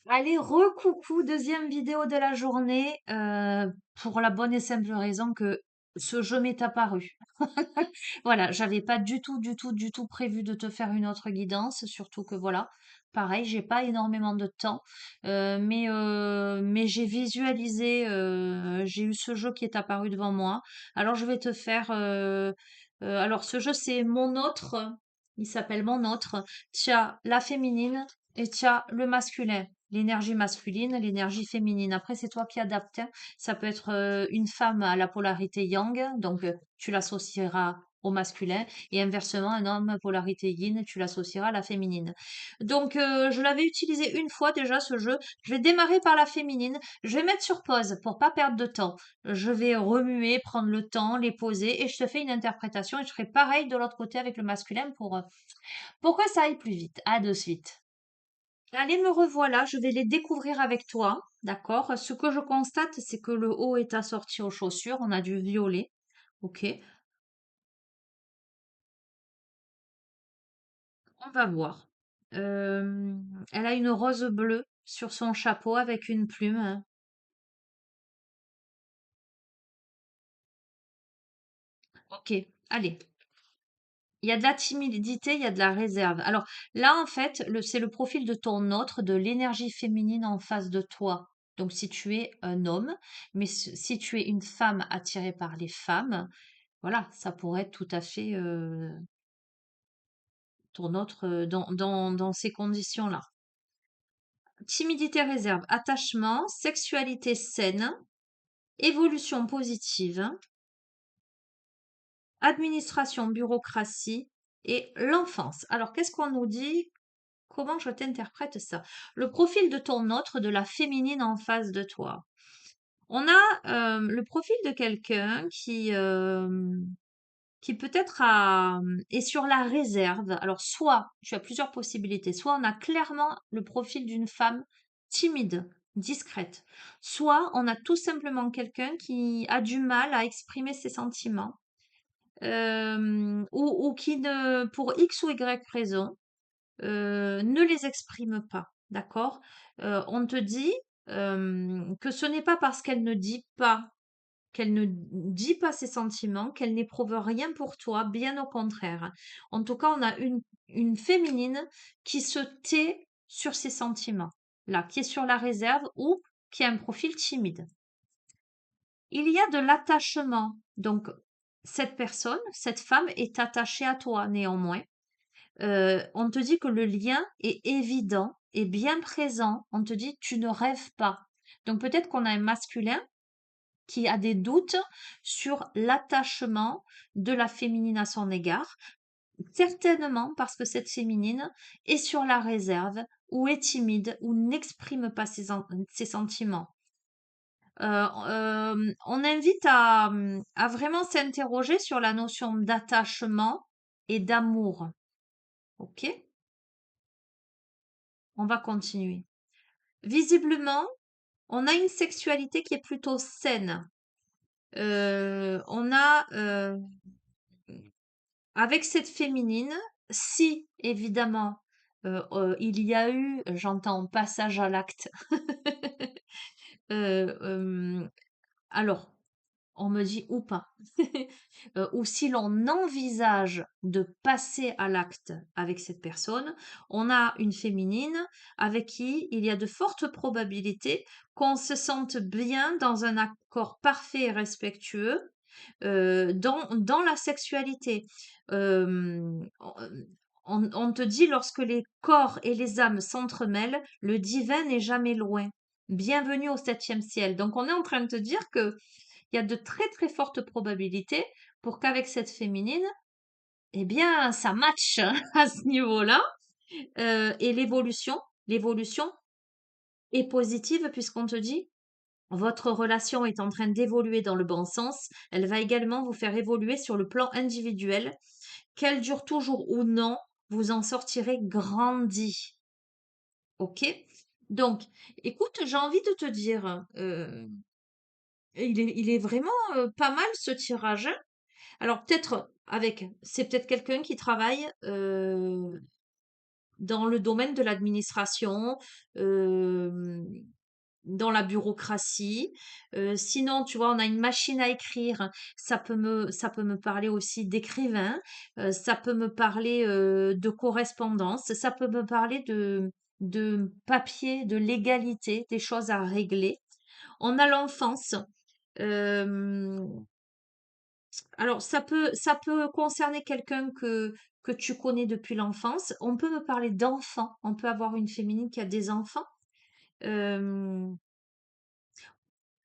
Allez, recoucou, deuxième vidéo de la journée, pour la bonne et simple raison que ce jeu m'est apparu. Voilà, j'avais pas du tout prévu de te faire une autre guidance, surtout que voilà, pareil, j'ai pas énormément de temps, mais j'ai visualisé, j'ai eu ce jeu qui est apparu devant moi. Alors je vais te faire, alors ce jeu c'est Mon Autre, il s'appelle Mon Autre. Tu as la féminine et tu as le masculin. L'énergie masculine, l'énergie féminine. Après, c'est toi qui adaptes, hein. Ça peut être une femme à la polarité yang, donc tu l'associeras au masculin, et inversement, un homme polarité yin, tu l'associeras à la féminine. Donc, je l'avais utilisé une fois déjà ce jeu. Je vais démarrer par la féminine. Je vais mettre sur pause pour pas perdre de temps. Je vais remuer, prendre le temps, les poser, et je te fais une interprétation. Et je ferai pareil de l'autre côté avec le masculin pour que ça aille plus vite. À de suite. Allez, me revoilà, je vais les découvrir avec toi, d'accord? Ce que je constate, c'est que le haut est assorti aux chaussures, on a du violet, ok? On va voir. Euh, Elle a une rose bleue sur son chapeau avec une plume, hein. Ok, allez. Il y a de la timidité, il y a de la réserve. Alors là, en fait, c'est le profil de ton autre, de l'énergie féminine en face de toi. Donc si tu es un homme, mais si tu es une femme attirée par les femmes, voilà, ça pourrait être tout à fait ton autre dans ces conditions-là. Timidité, réserve, attachement, sexualité saine, évolution positive, administration, bureaucratie et l'enfance. Alors, qu'est-ce qu'on nous dit? Comment je t'interprète ça? Le profil de ton autre, de la féminine en face de toi. On a le profil de quelqu'un qui peut-être est sur la réserve. Alors, soit tu as plusieurs possibilités. Soit on a clairement le profil d'une femme timide, discrète. Soit on a tout simplement quelqu'un qui a du mal à exprimer ses sentiments. Ou qui ne, pour X ou Y raison, ne les exprime pas. D'accord? On te dit que ce n'est pas parce qu'elle ne dit pas ses sentiments, qu'elle n'éprouve rien pour toi, bien au contraire. En tout cas, on a une féminine qui se tait sur ses sentiments, là, qui est sur la réserve ou qui a un profil timide. Il y a de l'attachement. Donc, cette personne, cette femme est attachée à toi néanmoins. On te dit que le lien est évident et bien présent. On te dit tu ne rêves pas. Donc peut-être qu'on a un masculin qui a des doutes sur l'attachement de la féminine à son égard, certainement parce que cette féminine est sur la réserve ou est timide ou n'exprime pas ses sentiments. On invite à vraiment s'interroger sur la notion d'attachement et d'amour. Ok? On va continuer. Visiblement, on a une sexualité qui est plutôt saine. On a avec cette féminine, si évidemment il y a eu, j'entends passage à l'acte, euh, euh, alors on me dit ou pas, ou si l'on envisage de passer à l'acte avec cette personne, on a une féminine avec qui il y a de fortes probabilités qu'on se sente bien dans un accord parfait et respectueux dans la sexualité. On te dit lorsque les corps et les âmes s'entremêlent, le divin n'est jamais loin. Bienvenue au septième ciel. Donc on est en train de te dire que il y a de très très fortes probabilités pour qu'avec cette féminine, eh bien, ça matche à ce niveau-là. Et l'évolution est positive puisqu'on te dit votre relation est en train d'évoluer dans le bon sens. Elle va également vous faire évoluer sur le plan individuel. Qu'elle dure toujours ou non, vous en sortirez grandi. Ok? Donc, écoute, j'ai envie de te dire, il est vraiment pas mal ce tirage. Alors peut-être c'est peut-être quelqu'un qui travaille dans le domaine de l'administration, euh, dans la bureaucratie. Sinon, tu vois, on a une machine à écrire. Ça peut me parler aussi d'écrivain. Ça peut me parler de correspondance. Ça peut me parler de papier, de légalité, des choses à régler. On a l'enfance. Euh, alors, ça peut concerner quelqu'un que tu connais depuis l'enfance. On peut me parler d'enfants. On peut avoir une féminine qui a des enfants. Euh,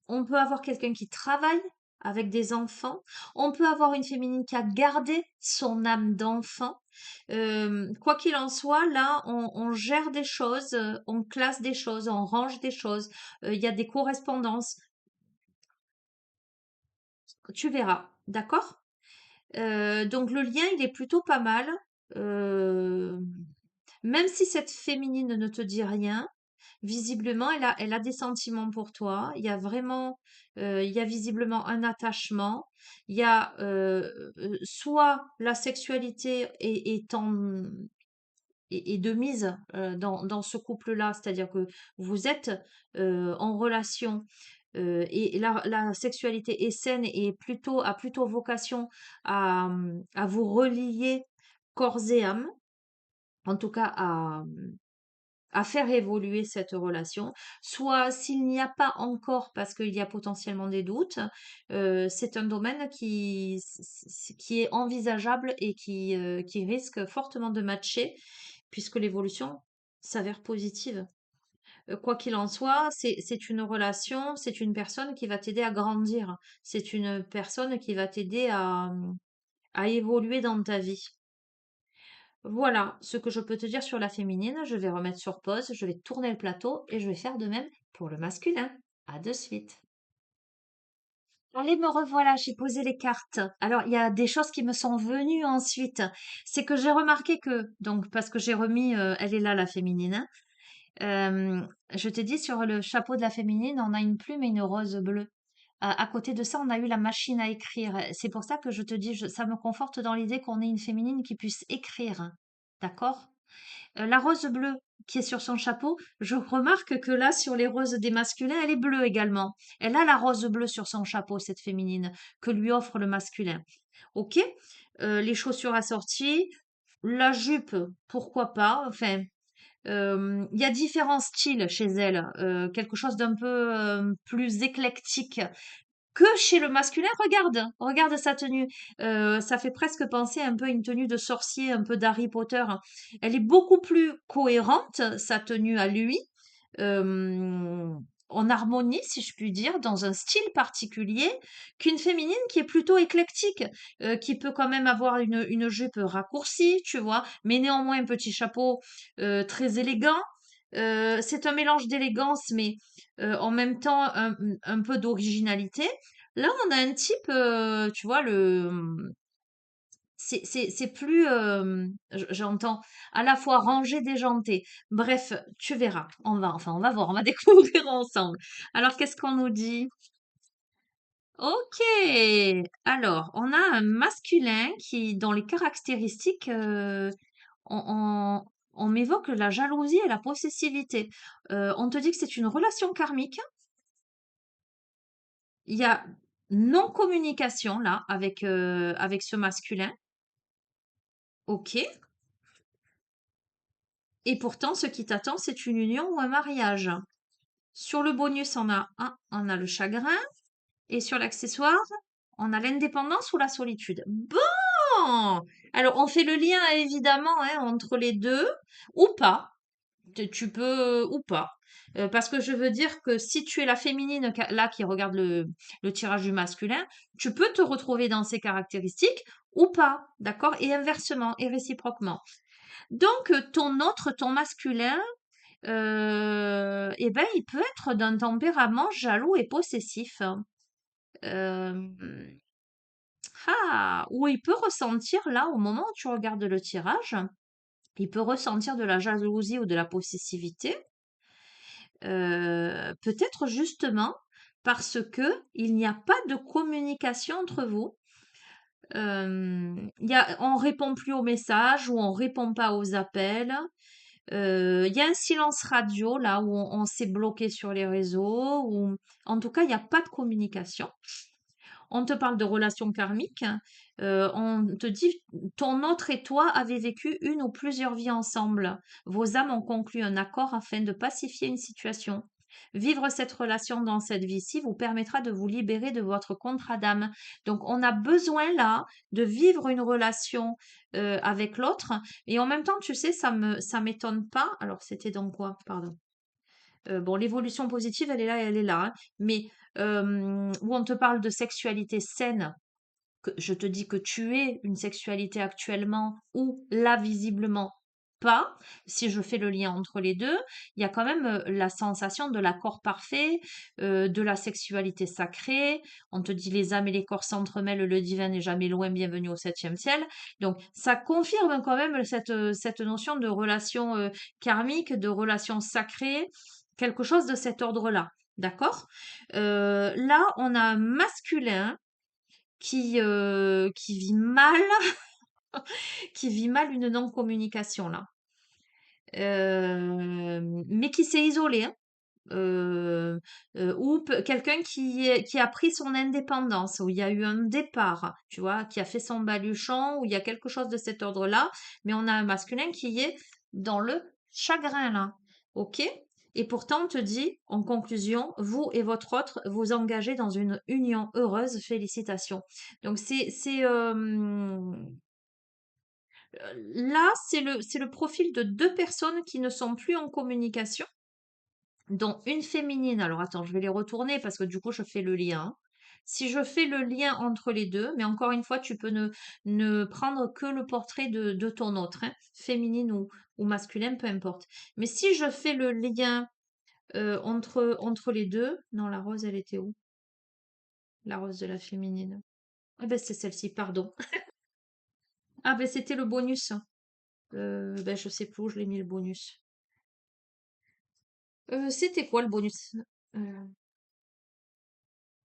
on peut avoir quelqu'un qui travaille avec des enfants. On peut avoir une féminine qui a gardé son âme d'enfant. Quoi qu'il en soit, là, on gère des choses, on classe des choses, on range des choses. Il y a des correspondances. Tu verras, d'accord? Donc le lien, il est plutôt pas mal. Euh, Même si cette féminine ne te dit rien, visiblement, elle a des sentiments pour toi. Il y a vraiment, il y a visiblement un attachement. Il y a soit la sexualité est de mise dans ce couple-là, c'est-à-dire que vous êtes en relation et la sexualité est saine et a plutôt vocation à vous relier corps et âme, en tout cas à faire évoluer cette relation, soit s'il n'y a pas encore, parce qu'il y a potentiellement des doutes, c'est un domaine qui est envisageable et qui risque fortement de matcher, puisque l'évolution s'avère positive. Quoi qu'il en soit, c'est une relation, c'est une personne qui va t'aider à grandir, c'est une personne qui va t'aider à évoluer dans ta vie. Voilà ce que je peux te dire sur la féminine. Je vais remettre sur pause, je vais tourner le plateau et je vais faire de même pour le masculin. À de suite. Allez, me revoilà, j'ai posé les cartes. Alors, il y a des choses qui me sont venues ensuite. C'est que j'ai remarqué que, donc, parce que j'ai remis, elle est là, la féminine, hein. Je t'ai dit, sur le chapeau de la féminine, on a une plume et une rose bleue. À côté de ça, on a eu la machine à écrire. C'est pour ça que je te dis, ça me conforte dans l'idée qu'on ait une féminine qui puisse écrire. D'accord? La rose bleue qui est sur son chapeau, je remarque que là, sur les roses des masculins, elle est bleue également. Elle a la rose bleue sur son chapeau, cette féminine, que lui offre le masculin. Ok? Les chaussures assorties, la jupe, pourquoi pas? Enfin, il y a différents styles chez elle. Quelque chose d'un peu plus éclectique que chez le masculin. Regarde sa tenue. Ça fait presque penser un peu à une tenue de sorcier, un peu d'Harry Potter. Elle est beaucoup plus cohérente, sa tenue à lui, euh, en harmonie, si je puis dire, dans un style particulier, qu'une féminine qui est plutôt éclectique, qui peut quand même avoir une jupe raccourcie, tu vois, mais néanmoins un petit chapeau très élégant. C'est un mélange d'élégance, mais en même temps un peu d'originalité. Là, on a un type, tu vois, c'est plus, j'entends, à la fois rangé, déjanté. Bref, tu verras. On va voir, on va découvrir ensemble. Alors, qu'est-ce qu'on nous dit? Ok. Alors, on a un masculin qui, dans les caractéristiques, on, on- on m'évoque la jalousie et la possessivité. On te dit que c'est une relation karmique. Il y a non-communication là avec ce masculin. Ok. Et pourtant, ce qui t'attend, c'est une union ou un mariage. Sur le bonus, on a le chagrin. Et sur l'accessoire, on a l'indépendance ou la solitude. Bon! Alors, on fait le lien, évidemment, hein, entre les deux, ou pas. Tu peux, ou pas. Parce que je veux dire que si tu es la féminine, là, qui regarde le tirage du masculin, tu peux te retrouver dans ces caractéristiques ou pas. D'accord? Et inversement, et réciproquement. Donc, ton masculin, eh ben, il peut être d'un tempérament jaloux et possessif. Euh, ou il peut ressentir, là, au moment où tu regardes le tirage, il peut ressentir de la jalousie ou de la possessivité, peut-être justement parce que il n'y a pas de communication entre vous. On répond plus aux messages ou on répond pas aux appels. Il y a un silence radio là où on s'est bloqué sur les réseaux, ou en tout cas, il n'y a pas de communication. On te parle de relations karmiques. On te dit, ton autre et toi avez vécu une ou plusieurs vies ensemble. Vos âmes ont conclu un accord afin de pacifier une situation. Vivre cette relation dans cette vie-ci vous permettra de vous libérer de votre contrat d'âme. Donc, on a besoin là de vivre une relation avec l'autre. Et en même temps, tu sais, ça m'étonne pas. Alors, c'était dans quoi? Pardon. Bon, l'évolution positive, elle est là, hein. Mais où on te parle de sexualité saine, que je te dis que tu es une sexualité actuellement ou là visiblement pas, si je fais le lien entre les deux, il y a quand même la sensation de l'accord parfait, de la sexualité sacrée. On te dit les âmes et les corps s'entremêlent, le divin n'est jamais loin, bienvenue au septième ciel. Donc ça confirme quand même cette notion de relation karmique, de relation sacrée, quelque chose de cet ordre-là. D'accord. Là, on a un masculin qui vit mal, qui vit mal une non-communication là. Mais qui s'est isolé, hein. Euh, quelqu'un qui a pris son indépendance, où il y a eu un départ, tu vois, qui a fait son baluchon, où il y a quelque chose de cet ordre-là, mais on a un masculin qui est dans le chagrin là, ok? Et pourtant, on te dit, en conclusion, vous et votre autre vous engagez dans une union heureuse, félicitations. Donc là, c'est le profil de deux personnes qui ne sont plus en communication, dont une féminine. Alors attends, je vais les retourner parce que du coup, je fais le lien. Si je fais le lien entre les deux, mais encore une fois, tu peux ne prendre que le portrait de ton autre, hein, féminine ou masculin, peu importe. Mais si je fais le lien entre les deux, non, la rose, elle était où? La rose de la féminine. Ah ben c'est celle-ci, pardon. Ah ben c'était le bonus. Ben je sais plus où je l'ai mis le bonus. C'était quoi le bonus? Euh,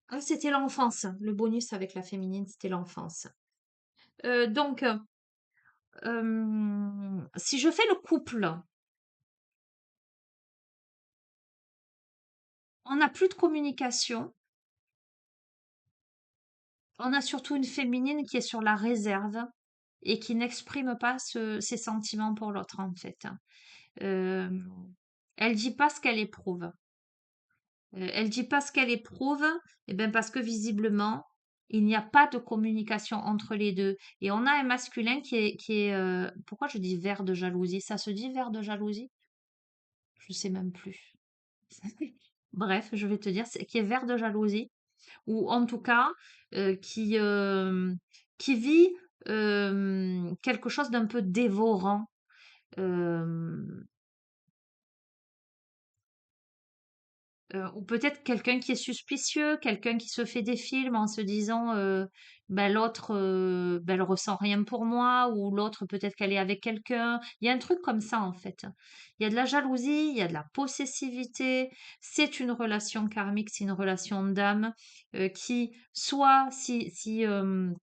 Ah, c'était l'enfance. Le bonus avec la féminine, c'était l'enfance. Donc, si je fais le couple, on n'a plus de communication. On a surtout une féminine qui est sur la réserve et qui n'exprime pas ses sentiments pour l'autre, en fait. Euh, Elle dit pas ce qu'elle éprouve. Elle dit pas ce qu'elle éprouve, et ben parce que visiblement, il n'y a pas de communication entre les deux. Et on a un masculin qui est, pourquoi je dis vert de jalousie? Ça se dit vert de jalousie? Je sais même plus. Bref, je vais te dire, qui est vert de jalousie, ou en tout cas, qui vit quelque chose d'un peu dévorant. euh, ou peut-être quelqu'un qui est suspicieux, quelqu'un qui se fait des films en se disant ben l'autre ben elle ressent rien pour moi, ou l'autre peut-être qu'elle est avec quelqu'un. Il y a un truc comme ça en fait. Il y a de la jalousie, il y a de la possessivité. C'est une relation karmique, c'est une relation d'âme qui soit si, je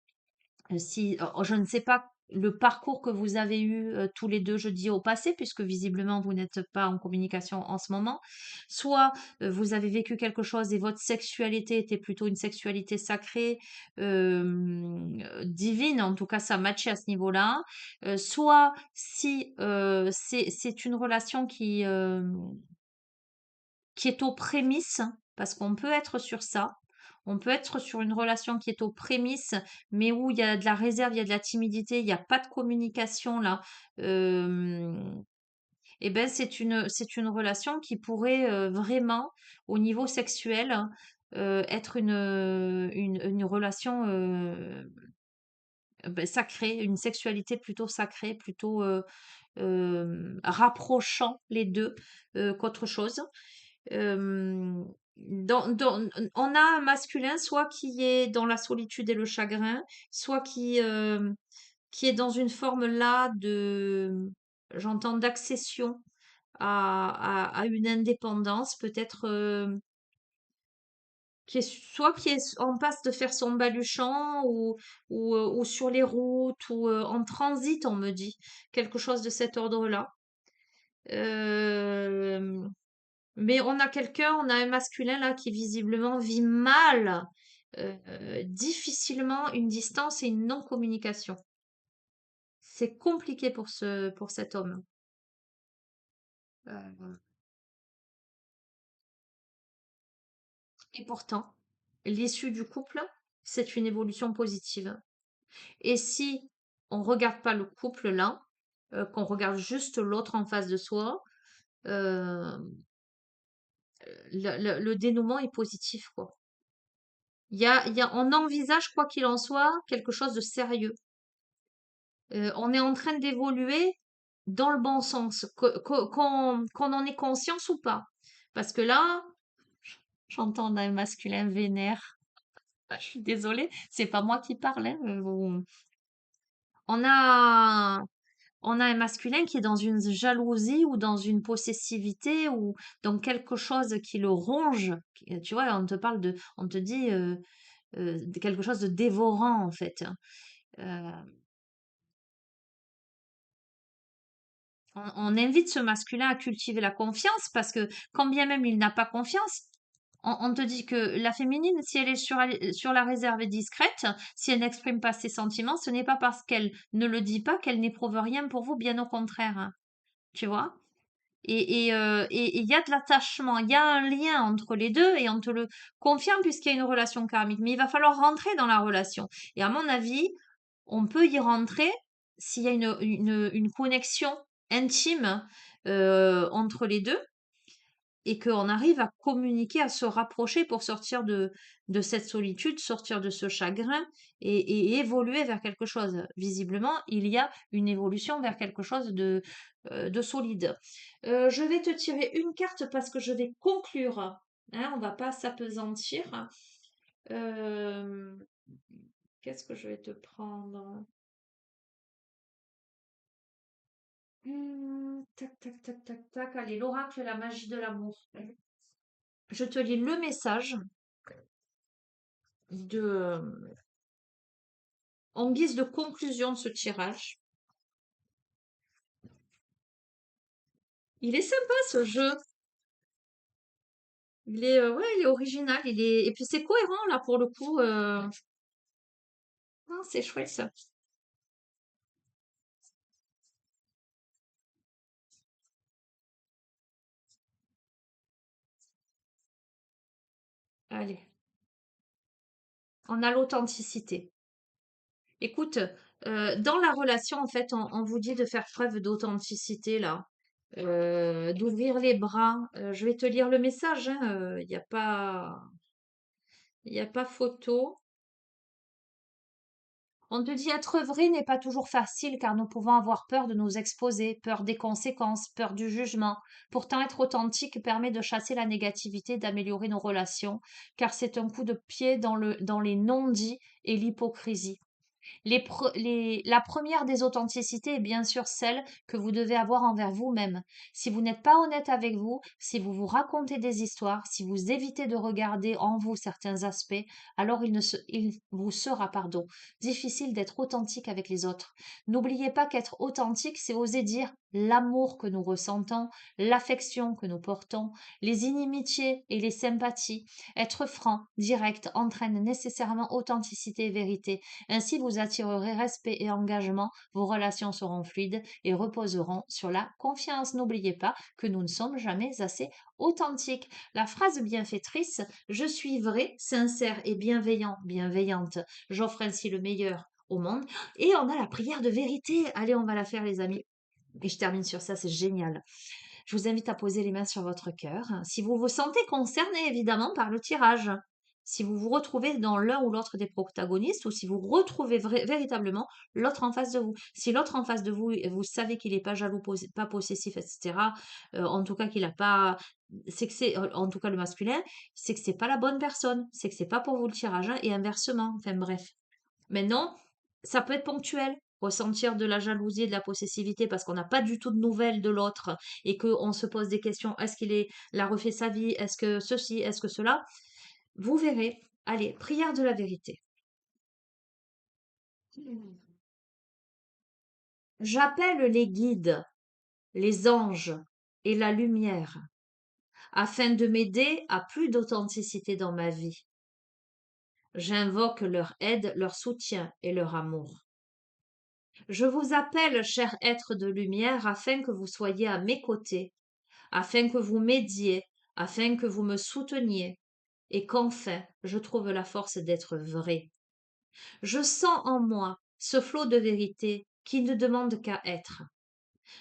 ne sais pas le parcours que vous avez eu tous les deux, je dis au passé, puisque visiblement vous n'êtes pas en communication en ce moment, soit vous avez vécu quelque chose et votre sexualité était plutôt une sexualité sacrée, divine, en tout cas ça matchait à ce niveau-là, soit si c'est une relation qui est aux prémices, parce qu'on peut être sur ça. On peut être sur une relation qui est aux prémices, mais où il y a de la réserve, il y a de la timidité, il n'y a pas de communication là. Euh, et ben c'est une relation qui pourrait vraiment, au niveau sexuel, être une relation ben, sacrée, une sexualité plutôt sacrée, plutôt rapprochant les deux qu'autre chose. Euh, on a un masculin soit qui est dans la solitude et le chagrin, soit qui est dans une forme là j'entends, d'accession à une indépendance, peut-être qui est en passe de faire son baluchon, ou sur les routes, ou en transit, on me dit, quelque chose de cet ordre-là. Euh, mais on a un masculin là qui visiblement vit mal, difficilement une distance et une non-communication. C'est compliqué pour cet homme. Euh, et pourtant, l'issue du couple, c'est une évolution positive. Et si on regarde pas le couple là, qu'on regarde juste l'autre en face de soi, euh, le dénouement est positif, quoi. On envisage, quoi qu'il en soit, quelque chose de sérieux. On est en train d'évoluer dans le bon sens, qu'on en ait conscience ou pas. Parce que là, j'entends un masculin vénère. Ah, je suis désolée, c'est pas moi qui parle, hein, On a, on a un masculin qui est dans une jalousie ou dans une possessivité ou dans quelque chose qui le ronge. Tu vois, on te dit de quelque chose de dévorant en fait. Euh, on invite ce masculin à cultiver la confiance parce que quand bien même il n'a pas confiance, on te dit que la féminine, si elle est sur la réserve et discrète, si elle n'exprime pas ses sentiments, ce n'est pas parce qu'elle ne le dit pas qu'elle n'éprouve rien pour vous, bien au contraire, hein, tu vois. Et il y a de l'attachement, il y a un lien entre les deux et on te le confirme puisqu'il y a une relation karmique. Mais il va falloir rentrer dans la relation. Et à mon avis, on peut y rentrer s'il y a une connexion intime entre les deux et qu'on arrive à communiquer, à se rapprocher pour sortir de cette solitude, sortir de ce chagrin et évoluer vers quelque chose. Visiblement, il y a une évolution vers quelque chose de solide. Je vais te tirer une carte parce que je vais conclure. Hein, on va pas s'apesantir. Euh, Qu'est-ce que je vais te prendre? Tac, tac, tac, tac, tac. Allez, l'oracle et la magie de l'amour. Je te lis le message de, en guise de conclusion de ce tirage. Il est sympa ce jeu. Ouais, il est original. Et puis c'est cohérent là pour le coup. Ah, c'est chouette ça. Allez, on a l'authenticité. Écoute, dans la relation, en fait, on vous dit de faire preuve d'authenticité là, d'ouvrir les bras. Je vais te lire le message, hein, il y a pas photo. On te dit être vrai n'est pas toujours facile car nous pouvons avoir peur de nous exposer, peur des conséquences, peur du jugement. Pourtant, être authentique permet de chasser la négativité, d'améliorer nos relations, car c'est un coup de pied dans les non-dits et l'hypocrisie. La première des authenticités est bien sûr celle que vous devez avoir envers vous-même. Si vous n'êtes pas honnête avec vous, si vous vous racontez des histoires, si vous évitez de regarder en vous certains aspects, alors il vous sera, pardon, difficile d'être authentique avec les autres. N'oubliez pas qu'être authentique, c'est oser dire l'amour que nous ressentons, l'affection que nous portons, les inimitiés et les sympathies. Être franc, direct, entraîne nécessairement authenticité et vérité. Ainsi, vous attirerez respect et engagement, vos relations seront fluides et reposeront sur la confiance. N'oubliez pas que nous ne sommes jamais assez authentiques. La phrase bienfaitrice, je suis vrai, sincère et bienveillant, bienveillante. J'offre ainsi le meilleur au monde. Et on a la prière de vérité. Allez, on va la faire, les amis. Et je termine sur ça, c'est génial. Je vous invite à poser les mains sur votre cœur. Si vous vous sentez concerné, évidemment, par le tirage, si vous vous retrouvez dans l'un ou l'autre des protagonistes, ou si vous retrouvez véritablement l'autre en face de vous. Si l'autre en face de vous, vous savez qu'il n'est pas jaloux, pas possessif, etc., en tout cas qu'il n'a pas... C'est que c'est, en tout cas le masculin, c'est que c'est pas la bonne personne, c'est que c'est pas pour vous le tirage, hein, et inversement, enfin bref. Maintenant, ça peut être ponctuel. Ressentir de la jalousie et de la possessivité parce qu'on n'a pas du tout de nouvelles de l'autre et qu'on se pose des questions. Est-ce a refait sa vie? Est-ce que ceci? Est-ce que cela? Vous verrez. Allez, prière de la vérité. J'appelle les guides, les anges, et la lumière, afin de m'aider à plus d'authenticité dans ma vie. J'invoque leur aide, leur soutien et leur amour. Je vous appelle, chers êtres de lumière, afin que vous soyez à mes côtés, afin que vous m'aidiez, afin que vous me souteniez, et qu'enfin je trouve la force d'être vrai. Je sens en moi ce flot de vérité qui ne demande qu'à être.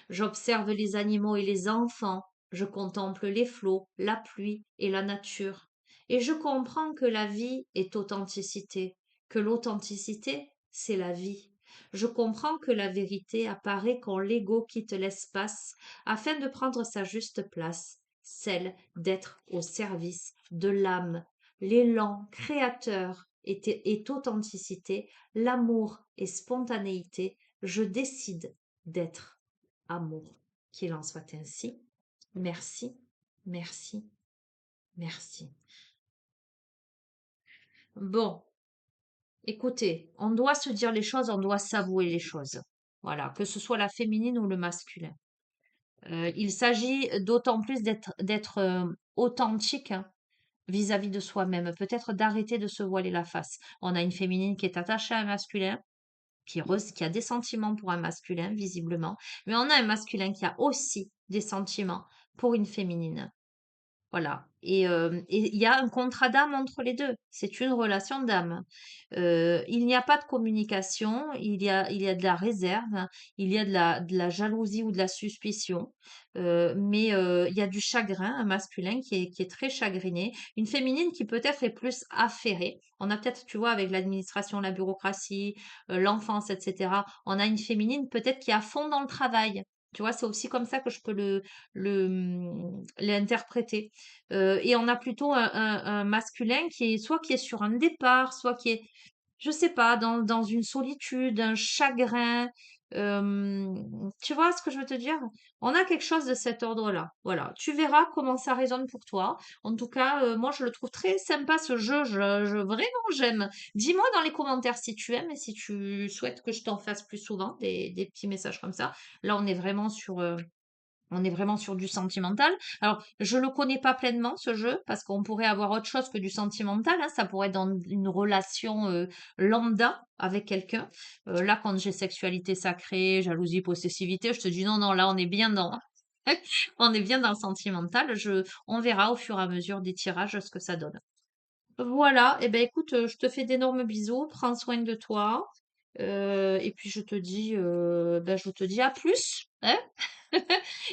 J'observe les animaux et les enfants, je contemple les flots, la pluie et la nature, et je comprends que la vie est authenticité, que l'authenticité, c'est la vie. Je comprends que la vérité apparaît quand l'ego quitte l'espace afin de prendre sa juste place, celle d'être au service de l'âme. L'élan créateur est authenticité, l'amour est spontanéité, je décide d'être amour. Qu'il en soit ainsi. Merci, merci, merci. Bon, écoutez, on doit se dire les choses, on doit s'avouer les choses. Voilà, que ce soit la féminine ou le masculin. Il s'agit d'autant plus d'être authentique, hein, vis-à-vis de soi-même. Peut-être d'arrêter de se voiler la face. On a une féminine qui est attachée à un masculin, qui a des sentiments pour un masculin, visiblement. Mais on a un masculin qui a aussi des sentiments pour une féminine. Voilà. Et il y a un contrat d'âme entre les deux. C'est une relation d'âme. Il n'y a pas de communication, il y a de la réserve, hein, il y a de la jalousie ou de la suspicion, mais il y a du chagrin, un masculin qui est très chagriné, une féminine qui peut-être est plus affairée. On a peut-être, tu vois, avec l'administration, la bureaucratie, l'enfance, etc. On a une féminine peut-être qui est à fond dans le travail. Tu vois, c'est aussi comme ça que je peux l'interpréter. Et on a plutôt un masculin qui est sur un départ, soit qui est, je sais pas, dans une solitude, un chagrin. Tu vois ce que je veux te dire? On a quelque chose de cet ordre-là. Voilà. Tu verras comment ça résonne pour toi. En tout cas, moi, je le trouve très sympa ce jeu. Vraiment, j'aime. Dis-moi dans les commentaires si tu aimes et si tu souhaites que je t'en fasse plus souvent des petits messages comme ça. Là, on est vraiment sur du sentimental. Alors, je le connais pas pleinement, ce jeu, parce qu'on pourrait avoir autre chose que du sentimental, hein. Ça pourrait être dans une relation lambda avec quelqu'un. Là, quand j'ai sexualité sacrée, jalousie, possessivité, je te dis non, non, là, on est bien dans, on est bien dans le sentimental. On verra au fur et à mesure des tirages ce que ça donne. Voilà, et ben écoute, je te fais d'énormes bisous, prends soin de toi, et puis je te dis à plus, hein?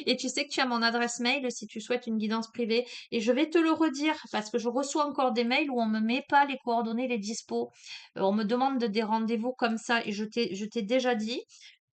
Et tu sais que tu as mon adresse mail si tu souhaites une guidance privée. Et je vais te le redire parce que je reçois encore des mails où on me met pas les coordonnées, les dispos. On me demande des rendez-vous comme ça et je t'ai déjà dit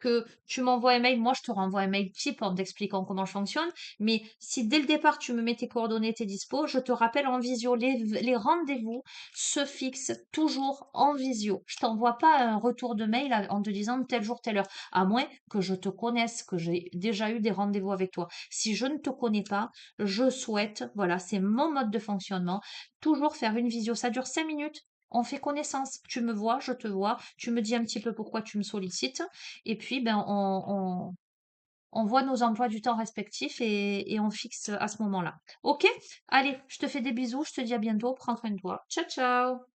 que tu m'envoies un mail, moi je te renvoie un mail type en t'expliquant comment je fonctionne. Mais si dès le départ tu me mets tes coordonnées, tes dispos, je te rappelle en visio. Les rendez-vous se fixent toujours en visio. Je t'envoie pas un retour de mail en te disant tel jour, telle heure à moins que je te connaisse, que j'ai déjà eu des rendez-vous avec toi. Si je ne te connais pas, je souhaite, voilà, c'est mon mode de fonctionnement, toujours faire une visio. Ça dure 5 minutes. On fait connaissance. Tu me vois, je te vois. Tu me dis un petit peu pourquoi tu me sollicites. Et puis, ben, on voit nos emplois du temps respectifs et on fixe à ce moment-là. Ok? Allez, je te fais des bisous. Je te dis à bientôt. Prends soin de toi. Ciao, ciao!